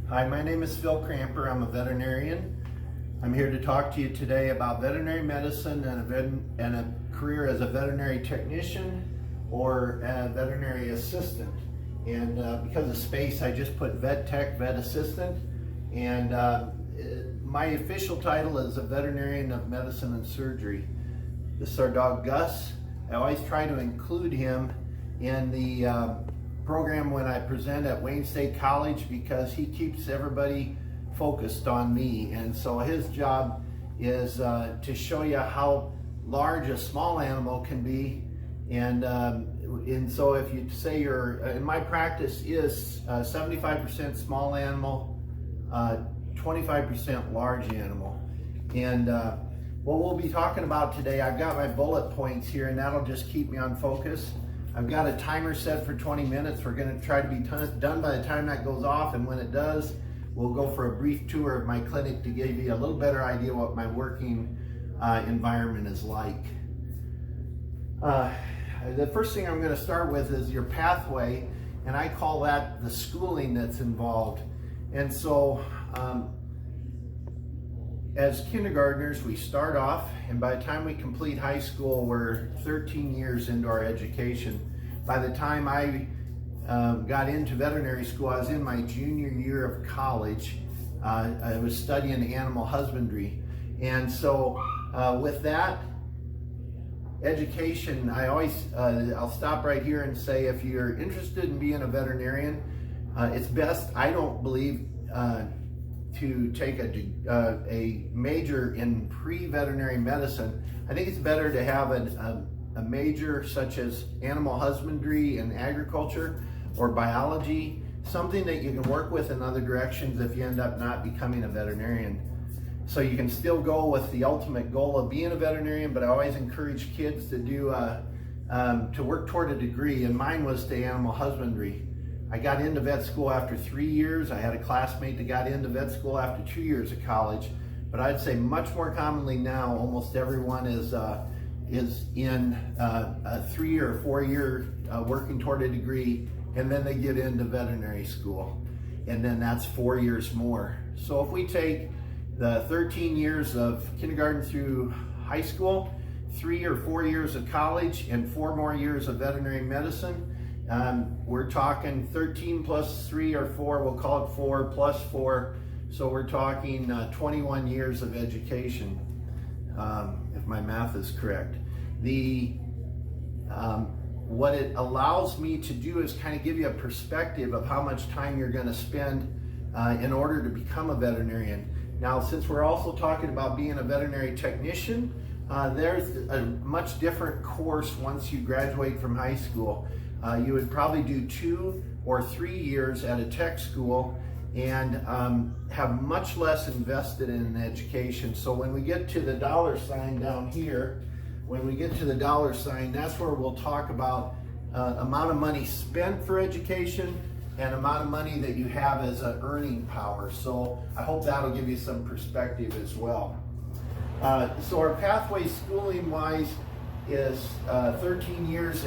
Hi, my name is Phil Kramper. I'm a veterinarian. I'm here to talk to you today about veterinary medicine and a career as a veterinary technician or a veterinary assistant. And because of space, I just put vet tech, vet assistant. And my official title is a veterinarian of medicine and surgery. This is our dog Gus. I always try to include him in the program when I present at Wayne State College because he keeps everybody focused on me. And so his job is to show you how large a small animal can be. And so if you say in my practice is 75% small animal, 25% large animal. And what we'll be talking about today, I've got my bullet points here and that'll just keep me on focus. I've got a timer set for 20 minutes. We're going to try to be done by the time that goes off, and when it does, we'll go for a brief tour of my clinic to give you a little better idea what my working environment is like. The first thing I'm going to start with is your pathway, and I call that the schooling that's involved. And so as kindergartners, we start off, and by the time we complete high school, we're 13 years into our education. By the time I got into veterinary school, I was in my junior year of college. I was studying animal husbandry. And so with that education, I'll stop right here and say, if you're interested in being a veterinarian, it's best, I don't believe, to take a major in pre-veterinary medicine. I think it's better to have a major such as animal husbandry and agriculture or biology, something that you can work with in other directions if you end up not becoming a veterinarian. So you can still go with the ultimate goal of being a veterinarian, but I always encourage kids to to work toward a degree, and mine was to animal husbandry. I got into vet school after 3 years. I had a classmate that got into vet school after 2 years of college. But I'd say much more commonly now, almost everyone is in a 3 or 4 year working toward a degree, and then they get into veterinary school. And then that's 4 years more. So if we take the 13 years of kindergarten through high school, 3 or 4 years of college, and 4 more years of veterinary medicine, we're talking 13 plus 3 or 4, we'll call it 4 plus 4. So we're talking 21 years of education, if my math is correct. What it allows me to do is kind of give you a perspective of how much time you're going to spend in order to become a veterinarian. Now, since we're also talking about being a veterinary technician, there's a much different course once you graduate from high school. You would probably do 2 or 3 years at a tech school and have much less invested in education. So when we get to the dollar sign down here, that's where we'll talk about amount of money spent for education and amount of money that you have as an earning power. So I hope that'll give you some perspective as well. So our pathway schooling wise is 13 years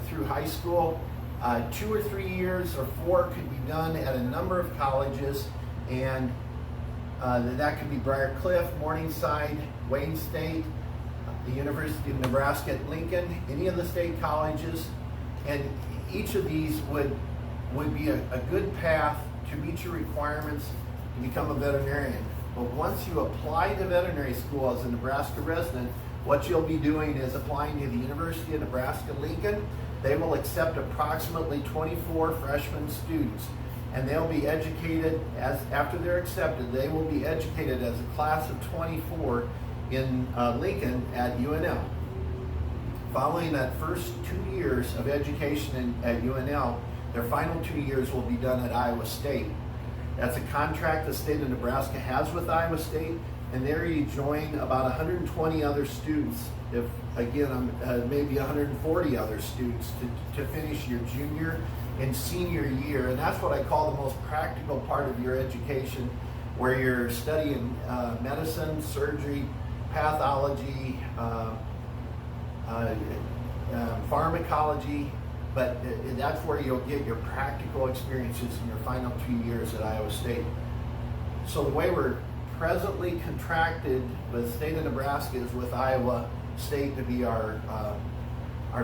through high school. 2 or 3 years or 4 could be done at a number of colleges, and that could be Briarcliff, Morningside, Wayne State, the University of Nebraska at Lincoln, any of the state colleges, and each of these would be a good path to meet your requirements to become a veterinarian. But once you apply to veterinary school as a Nebraska resident, what you'll be doing is applying to the University of Nebraska-Lincoln. They will accept approximately 24 freshman students, and they'll be educated after they're accepted, they will be educated as a class of 24 in Lincoln at UNL. Following that first 2 years of education at UNL, their final 2 years will be done at Iowa State. That's a contract the state of Nebraska has with Iowa State, and there you join about 120 other students, maybe 140 other students to finish your junior and senior year. And that's what I call the most practical part of your education, where you're studying medicine, surgery, pathology, pharmacology, but that's where you'll get your practical experiences in your final 2 years at Iowa State. So the way we're presently contracted with the state of Nebraska is with Iowa State to be our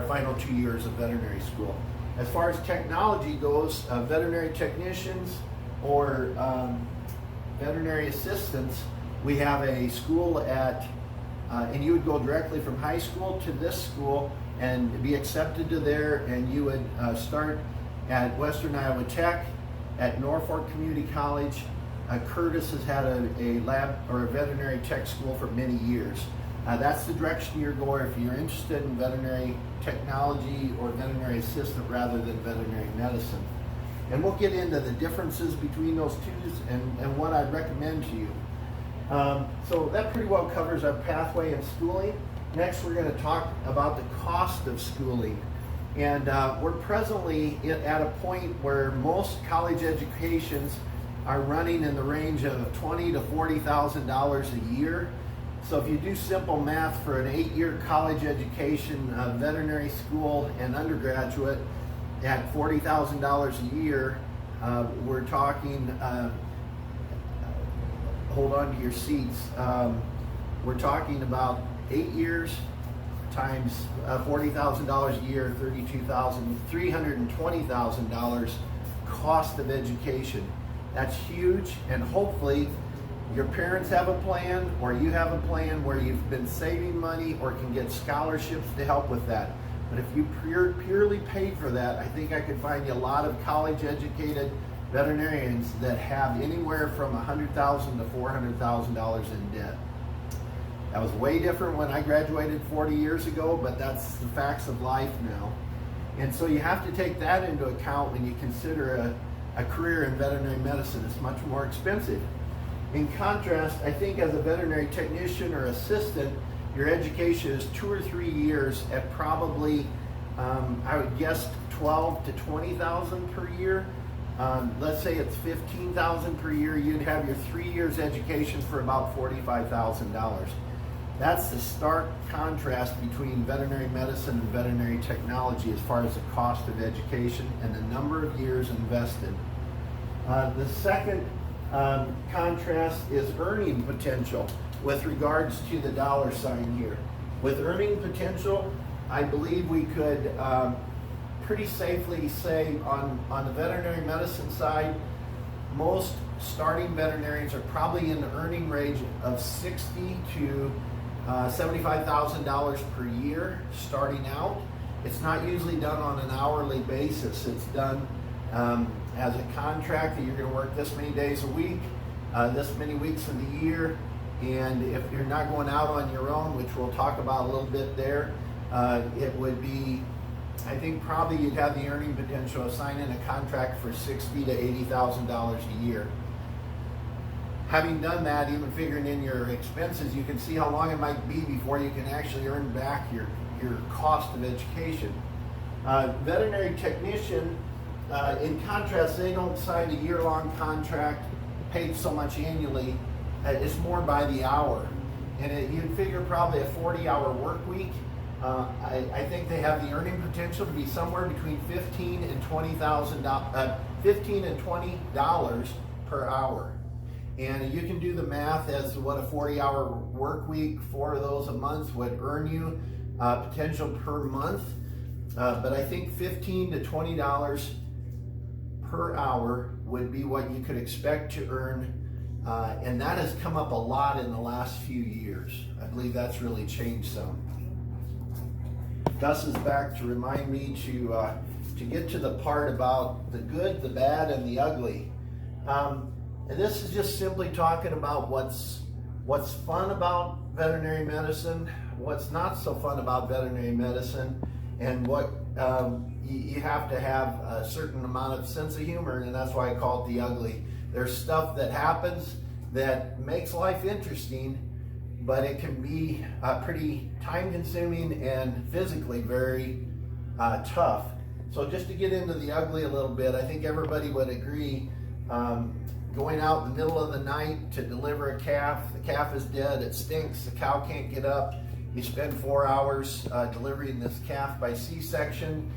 final 2 years of veterinary school. As far as technology goes, veterinary technicians or veterinary assistants, we have a school at, and you would go directly from high school to this school and be accepted to there, and you would start at Western Iowa Tech, at Norfolk Community College. Curtis has had a lab or a veterinary tech school for many years. That's the direction you're going if you're interested in veterinary technology or veterinary assistant rather than veterinary medicine. And we'll get into the differences between those two and what I'd recommend to you. So that pretty well covers our pathway in schooling. Next, we're going to talk about the cost of schooling. And we're presently at a point where most college educations are running in the range of $20,000 to $40,000 a year. So if you do simple math for an 8-year college education, veterinary school and undergraduate at $40,000 a year, we're talking, hold on to your seats, we're talking about 8 years times $40,000 a year, $320,000 cost of education. That's huge, and hopefully your parents have a plan or you have a plan where you've been saving money or can get scholarships to help with that. But if you purely paid for that, I think I could find you a lot of college educated veterinarians that have anywhere from $100,000 to $400,000 in debt. That was way different when I graduated 40 years ago, but that's the facts of life now. And so you have to take that into account when you consider a career in veterinary medicine. It's much more expensive. In contrast, I think as a veterinary technician or assistant, your education is 2 or 3 years at probably, I would guess, $12,000 to $20,000 per year. Let's say it's $15,000 per year. You'd have your 3 years education for about $45,000. That's the stark contrast between veterinary medicine and veterinary technology as far as the cost of education and the number of years invested. The second contrast is earning potential with regards to the dollar sign here. With earning potential, I believe we could pretty safely say on the veterinary medicine side, most starting veterinarians are probably in the earning range of $60,000 to $75,000 per year starting out. It's not usually done on an hourly basis. It's done as a contract that you're going to work this many days a week, this many weeks of the year, and if you're not going out on your own, which we'll talk about a little bit there, it would be, I think probably you'd have the earning potential of signing a contract for $60,000 to $80,000 a year. Having done that, even figuring in your expenses, you can see how long it might be before you can actually earn back your cost of education. Veterinary technician, in contrast, they don't sign a year-long contract paid so much annually. It's more by the hour. And you'd figure probably a 40-hour work week. I think they have the earning potential to be somewhere between $15,000 and $20 per hour. And you can do the math as to what a 40-hour work week, 4 of those a month, would earn you potential per month. But I think $15 to $20 per hour would be what you could expect to earn. And that has come up a lot in the last few years. I believe that's really changed some. Gus is back to remind me to get to the part about the good, the bad, and the ugly. And this is just simply talking about what's fun about veterinary medicine, what's not so fun about veterinary medicine, and what you have to have a certain amount of sense of humor, and that's why I call it the ugly. There's stuff that happens that makes life interesting, but it can be pretty time-consuming and physically very tough. So just to get into the ugly a little bit, I think everybody would agree, going out in the middle of the night to deliver a calf, the calf is dead, it stinks, the cow can't get up, you spend 4 hours delivering this calf by C-section,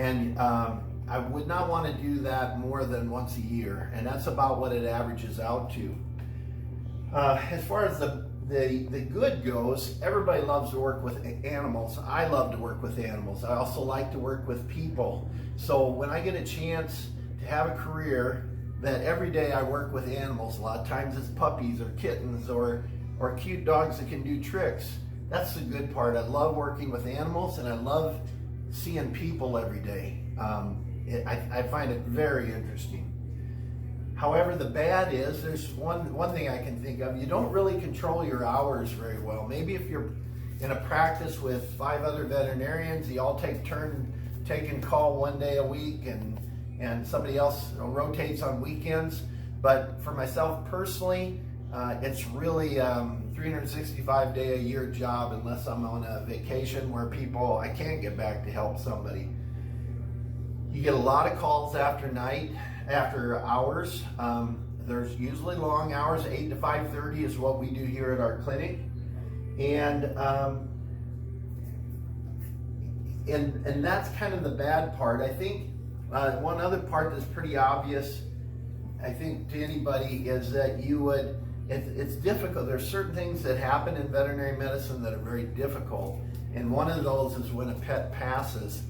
And I would not want to do that more than once a year, and that's about what it averages out to. As far as the good goes, everybody loves to work with animals. I love to work with animals. I also like to work with people. So when I get a chance to have a career that every day I work with animals, a lot of times it's puppies or kittens or cute dogs that can do tricks. That's the good part. I love working with animals, and I love seeing people every day. I find it very interesting. However, the bad is, there's one thing I can think of. You don't really control your hours very well. Maybe if you're in a practice with 5 other veterinarians, you all take turn taking call one day a week, and somebody else rotates on weekends. But for myself personally, it's really 365 day a year job, unless I'm on a vacation where I can't get back to help somebody. You get a lot of calls after hours. There's usually long hours. 8 to 5:30 is what we do here at our clinic, and that's kind of the bad part. I think one other part that's pretty obvious, I think, to anybody, is that it's difficult. There's certain things that happen in veterinary medicine that are very difficult, and one of those is when a pet passes.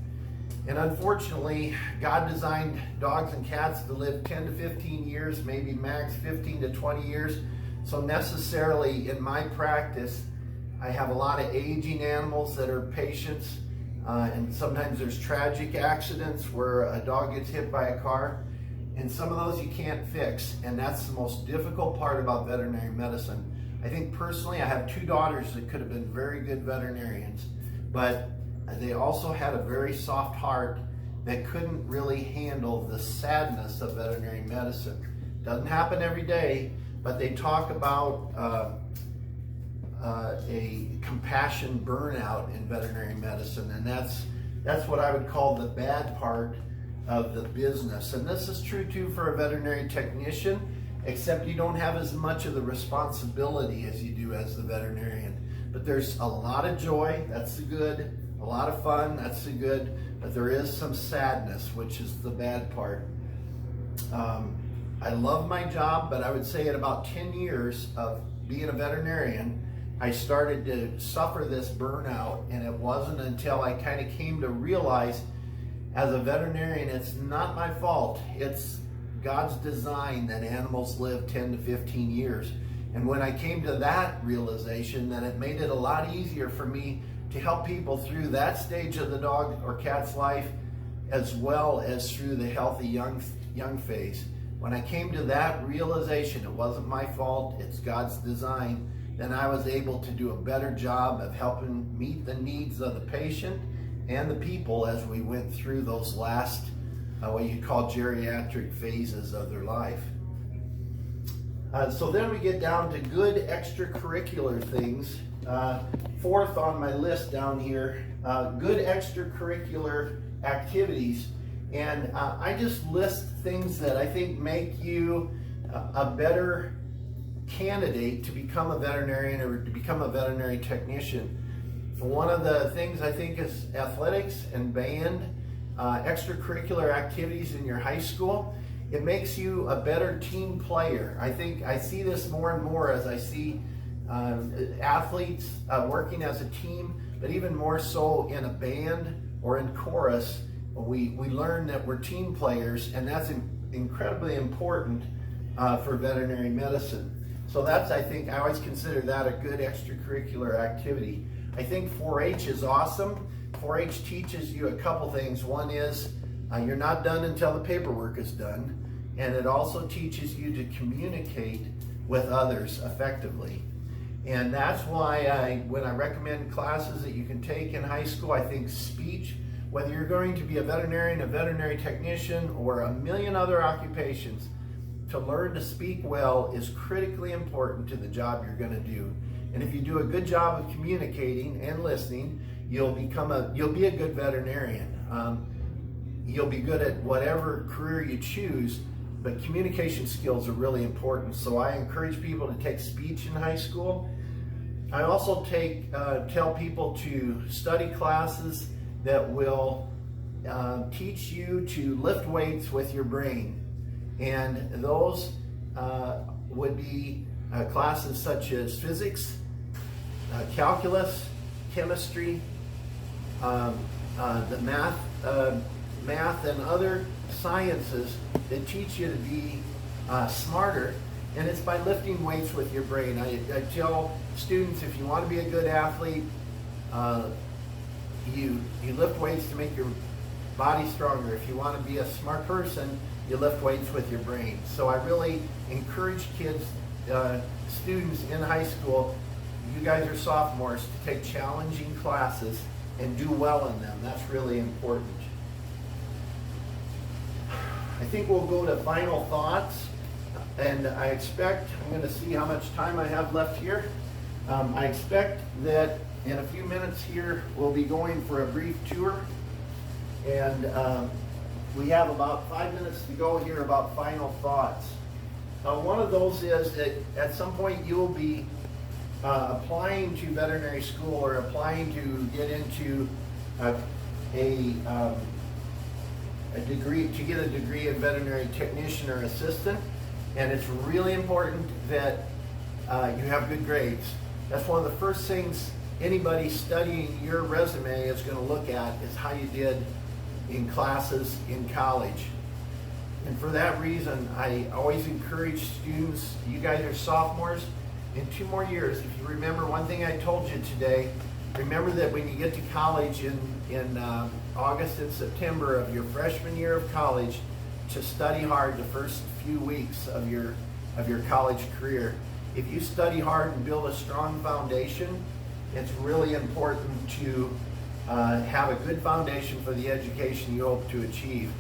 And unfortunately, God designed dogs and cats to live 10 to 15 years, maybe max 15 to 20 years. So necessarily in my practice, I have a lot of aging animals that are patients, and sometimes there's tragic accidents where a dog gets hit by a car, and some of those you can't fix, and that's the most difficult part about veterinary medicine. I think personally, I have 2 daughters that could have been very good veterinarians, but they also had a very soft heart that couldn't really handle the sadness of veterinary medicine. Doesn't happen every day, but they talk about a compassion burnout in veterinary medicine, and that's what I would call the bad part of the business. And this is true too for a veterinary technician, except you don't have as much of the responsibility as you do as the veterinarian. But there's a lot of joy, that's the good. A lot of fun, that's the good, but there is some sadness, which is the bad part. I love my job, but I would say at about 10 years of being a veterinarian, I started to suffer this burnout, and it wasn't until I kind of came to realize as a veterinarian, it's not my fault. It's God's design that animals live 10 to 15 years. And when I came to that realization, then it made it a lot easier for me to help people through that stage of the dog or cat's life, as well as through the healthy young phase. When I came to that realization, it wasn't my fault, it's God's design, then I was able to do a better job of helping meet the needs of the patient and the people as we went through those last, what you call geriatric phases of their life. So then we get down to good extracurricular things. 4th on my list down here, good extracurricular activities. And I just list things that I think make you a better candidate to become a veterinarian or to become a veterinary technician. One of the things I think is athletics and band, extracurricular activities in your high school. It makes you a better team player. I think I see this more and more as I see athletes working as a team, but even more so in a band or in chorus. We learn that we're team players, and that's incredibly important for veterinary medicine. So that's, I think, I always consider that a good extracurricular activity. I think 4-H is awesome. 4-H teaches you a couple things. One is you're not done until the paperwork is done, and it also teaches you to communicate with others effectively. And that's why when I recommend classes that you can take in high school, I think speech, whether you're going to be a veterinarian, a veterinary technician, or a million other occupations, to learn to speak well is critically important to the job you're going to do. And if you do a good job of communicating and listening, you'll be a good veterinarian. You'll be good at whatever career you choose, but communication skills are really important. So I encourage people to take speech in high school. I also tell people to study classes that will teach you to lift weights with your brain. And those would be classes such as physics, calculus, chemistry, the math and other sciences that teach you to be smarter, and it's by lifting weights with your brain. I tell students, if you want to be a good athlete, you lift weights to make your body stronger. If you want to be a smart person, you lift weights with your brain. So I really encourage kids, students in high school, you guys are sophomores, to take challenging classes and do well in them. That's really important. I think we'll go to final thoughts, and I expect, I'm going to see how much time I have left here. I expect that in a few minutes here we'll be going for a brief tour, and we have about 5 minutes to go here about final thoughts. One of those is that at some point you will be applying to veterinary school or applying to get into a degree, to get a degree in veterinary technician or assistant, and it's really important that you have good grades. That's one of the first things anybody studying your resume is going to look at, is how you did in classes in college. And for that reason, I always encourage students, you guys are sophomores, in 2 more years, if you remember one thing I told you today, remember that when you get to college in August and September of your freshman year of college, to study hard the first few weeks of your college career. If you study hard and build a strong foundation, it's really important to have a good foundation for the education you hope to achieve.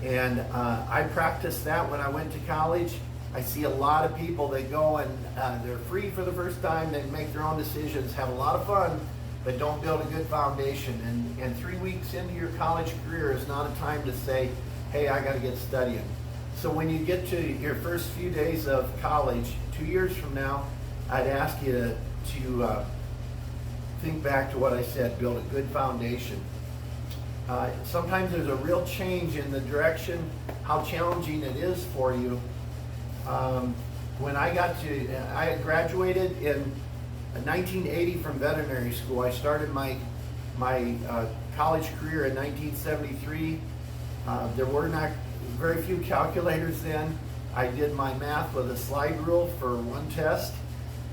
And I practiced that when I went to college. I see a lot of people that go and they're free for the first time, they make their own decisions, have a lot of fun, but don't build a good foundation. And 3 weeks into your college career is not a time to say, hey, I got to get studying. So when you get to your first few days of college, 2 years from now, I'd ask you to think back to what I said, build a good foundation. Sometimes there's a real change in the direction, how challenging it is for you. When I had graduated in 1980 from veterinary school. I started my college career in 1973. There were not very few calculators then. I did my math with a slide rule for one test.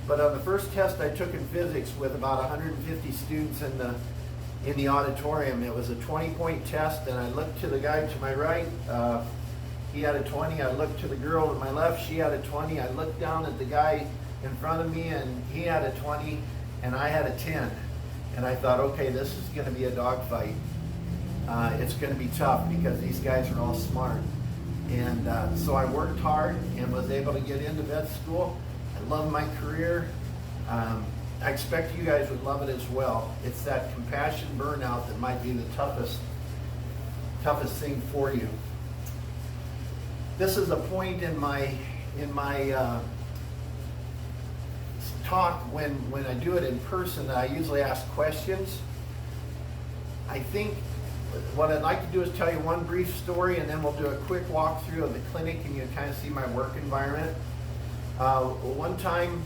But on the first test I took in physics with about 150 students in the auditorium, it was a 20-point test, and I looked to the guy to my right, he had a 20. I looked to the girl to my left, she had a 20. I looked down at the guy in front of me, and he had a 20, and I had a 10. And I thought, okay, this is going to be a dogfight. It's going to be tough because these guys are all smart. And so I worked hard and was able to get into vet school. I love my career. I expect you guys would love it as well. It's that compassion burnout that might be the toughest thing for you. This is a point in my talk when I do it in person. I usually ask questions. I think what I'd like to do is tell you one brief story, and then we'll do a quick walkthrough of the clinic, and you kind of see my work environment. One time,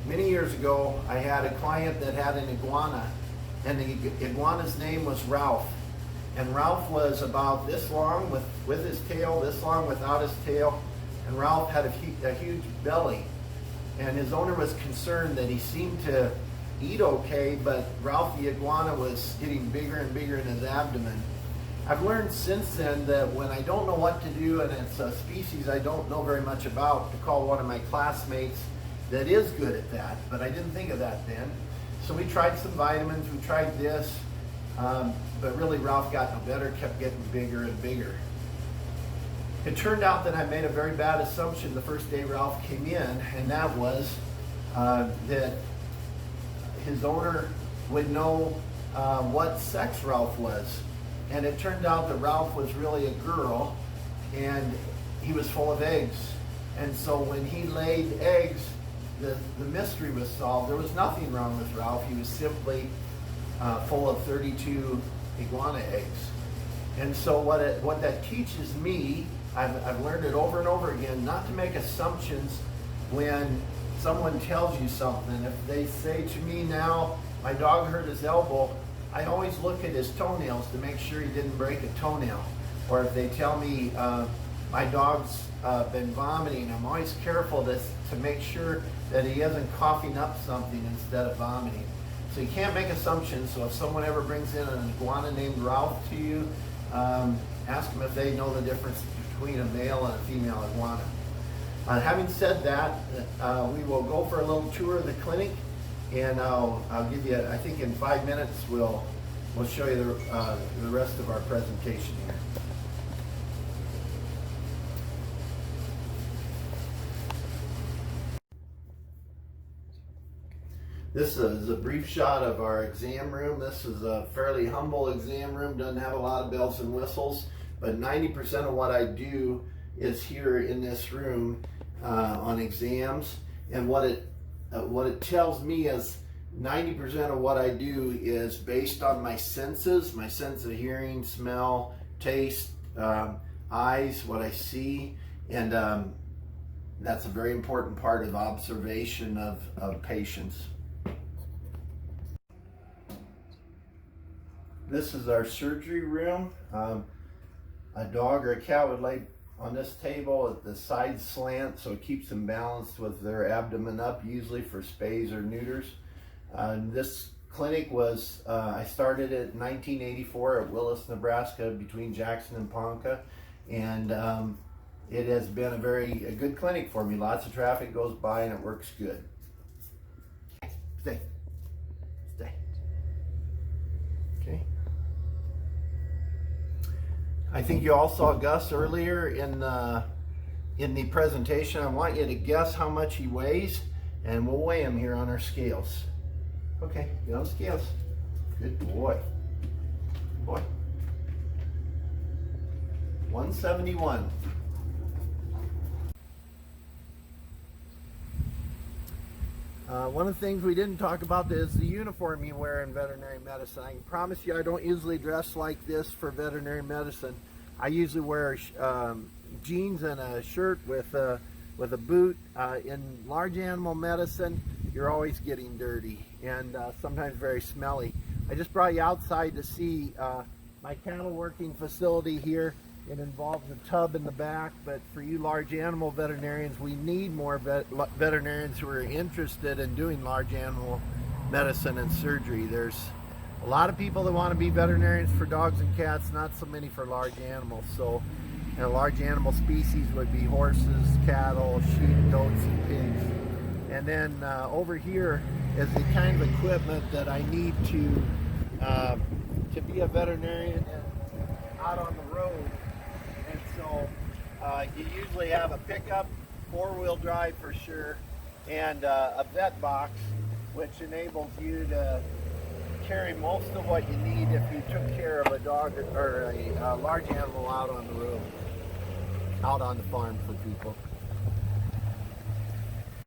many years ago, I had a client that had an iguana, and the iguana's name was Ralph. And Ralph was about this long with his tail, this long without his tail, and Ralph had a huge belly. And his owner was concerned that he seemed to eat okay, but Ralph the iguana was getting bigger and bigger in his abdomen. I've learned since then that when I don't know what to do, and it's a species I don't know very much about, to call one of my classmates that is good at that, but I didn't think of that then. So we tried some vitamins, we tried this, but really Ralph got no better, kept getting bigger and bigger. It turned out that I made a very bad assumption the first day Ralph came in, and that was that his owner would know what sex Ralph was. And it turned out that Ralph was really a girl, and he was full of eggs. And so when he laid eggs, the mystery was solved. There was nothing wrong with Ralph. He was simply full of 32 iguana eggs. And so what that teaches me, I've learned it over and over again, not to make assumptions when someone tells you something. If they say to me now, my dog hurt his elbow, I always look at his toenails to make sure he didn't break a toenail. Or if they tell me my dog's been vomiting, I'm always careful to make sure that he isn't coughing up something instead of vomiting. So you can't make assumptions. So if someone ever brings in an iguana named Ralph to you, ask them if they know the difference between a male and a female iguana. Having said that, we will go for a little tour of the clinic, and I'll give you, I think in 5 minutes, we'll show you the rest of our presentation here. This is a brief shot of our exam room. This is a fairly humble exam room, doesn't have a lot of bells and whistles, but 90% of what I do is here in this room on exams. And what it tells me is 90% of what I do is based on my senses, my sense of hearing, smell, taste, eyes, what I see, and that's a very important part of observation of patients. This is our surgery room. A dog or a cat would lay on this table at the side slant, so it keeps them balanced with their abdomen up, usually for spays or neuters. This clinic was, I started it in 1984 at Willis, Nebraska, between Jackson and Ponca, and it has been a good clinic for me. Lots of traffic goes by and it works good. Stay. Stay. Okay. I think you all saw Gus earlier in the presentation. I want you to guess how much he weighs, and we'll weigh him here on our scales. Okay, get on the scales. Good boy. Good boy. 171. One of the things we didn't talk about is the uniform you wear in veterinary medicine. I can promise you I don't usually dress like this for veterinary medicine. I usually wear jeans and a shirt with a boot. In large animal medicine, you're always getting dirty and sometimes very smelly. I just brought you outside to see my cattle working facility here. It involves a tub in the back, but for you large animal veterinarians, we need more veterinarians who are interested in doing large animal medicine and surgery. There's a lot of people that want to be veterinarians for dogs and cats, not so many for large animals. So, and large animal species would be horses, cattle, sheep, goats, and pigs. And then over here is the kind of equipment that I need to be a veterinarian and out on the road. And so you usually have a pickup, four-wheel drive for sure, and a vet box, which enables you to carry most of what you need if you took care of a dog or a large animal out on the road, out on the farm for people.